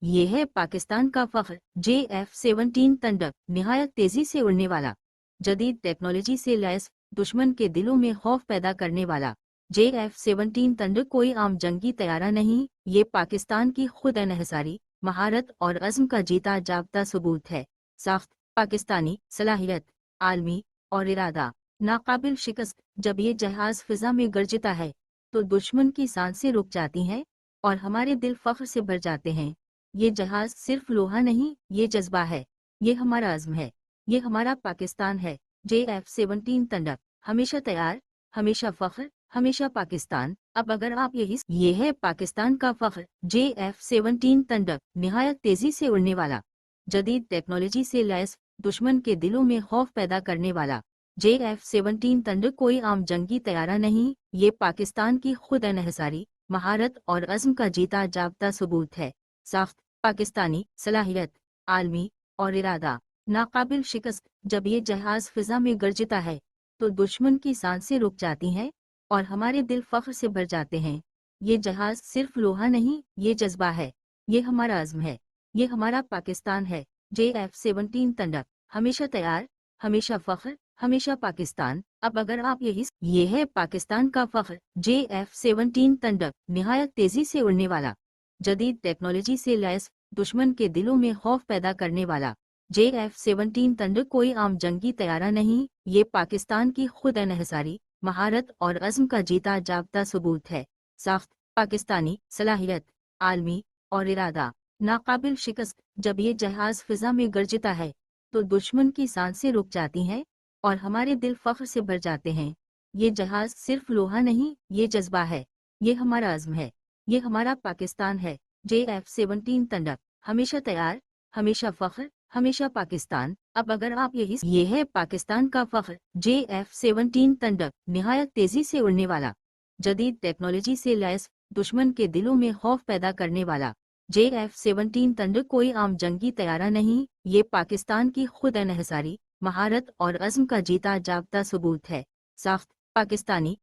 یہ ہے پاکستان کا فخر JF-17 تندر، نہایت تیزی سے اڑنے والا، جدید ٹیکنالوجی سے لیس، دشمن کے دلوں میں خوف پیدا کرنے والا۔ JF-17 تندر کوئی عام جنگی طیارہ نہیں، یہ پاکستان کی خود انحصاری، مہارت اور عزم کا جیتا جاگتا ثبوت ہے۔ ساخت پاکستانی، صلاحیت عالمی اور ارادہ ناقابل شکست۔ جب یہ جہاز فضا میں گرجتا ہے تو دشمن کی سانسیں رک جاتی ہیں اور ہمارے دل فخر سے بھر جاتے ہیں۔ یہ جہاز صرف لوہا نہیں، یہ جذبہ ہے، یہ ہمارا عزم ہے، یہ ہمارا پاکستان ہے۔ JF-17 تندر، ہمیشہ تیار، ہمیشہ فخر، ہمیشہ پاکستان۔ اب اگر آپ یہ ہے پاکستان کا فخر JF-17 تندر، نہایت تیزی سے اڑنے والا، جدید ٹیکنالوجی سے لیس، دشمن کے دلوں میں خوف پیدا کرنے والا۔ JF-17 تندر کوئی عام جنگی طیارہ نہیں، یہ پاکستان کی خود انحصاری، مہارت اور عزم کا جیتا جاگتا ثبوت ہے۔ ساخت پاکستانی، صلاحیت عالمی اور ارادہ ناقابل شکست۔ جب یہ جہاز فضا میں گرجتا ہے تو دشمن کی سانسیں رک جاتی ہیں اور ہمارے دل فخر سے بھر جاتے ہیں۔ یہ جہاز صرف لوہا نہیں، یہ جذبہ ہے، یہ ہمارا عزم ہے، یہ ہمارا پاکستان ہے۔ JF-17 تندر، ہمیشہ تیار، ہمیشہ فخر، ہمیشہ پاکستان۔ اب اگر آپ یہ ہے پاکستان کا فخر JF-17 تندر، نہایت تیزی سے اڑنے والا، جدید ٹیکنالوجی سے لیس، دشمن کے دلوں میں خوف پیدا کرنے والا۔ JF-17 تندر کوئی عام جنگی طیارہ نہیں، یہ پاکستان کی خود انحصاری، مہارت اور عزم کا جیتا جاگتا ثبوت ہے۔ ساخت پاکستانی، صلاحیت عالمی اور ارادہ ناقابل شکست۔ جب یہ جہاز فضا میں گرجتا ہے تو دشمن کی سانسیں رک جاتی ہیں اور ہمارے دل فخر سے بھر جاتے ہیں۔ یہ جہاز صرف لوہا نہیں، یہ جذبہ ہے، یہ ہمارا عزم ہے، یہ ہمارا پاکستان ہے۔ JF-17 تندر، ہمیشہ تیار، ہمیشہ فخر، ہمیشہ پاکستان۔ اب اگر آپ یہ ہے پاکستان کا فخر JF-17 تندر، نہایت تیزی سے اڑنے والا، جدید ٹیکنالوجی سے لیس، دشمن کے دلوں میں خوف پیدا کرنے والا۔ JF-17 تندر کوئی عام جنگی طیارہ نہیں، یہ پاکستان کی خود انحصاری، مہارت اور عزم کا جیتا جاگتا ثبوت ہے۔ ساخت پاکستانی،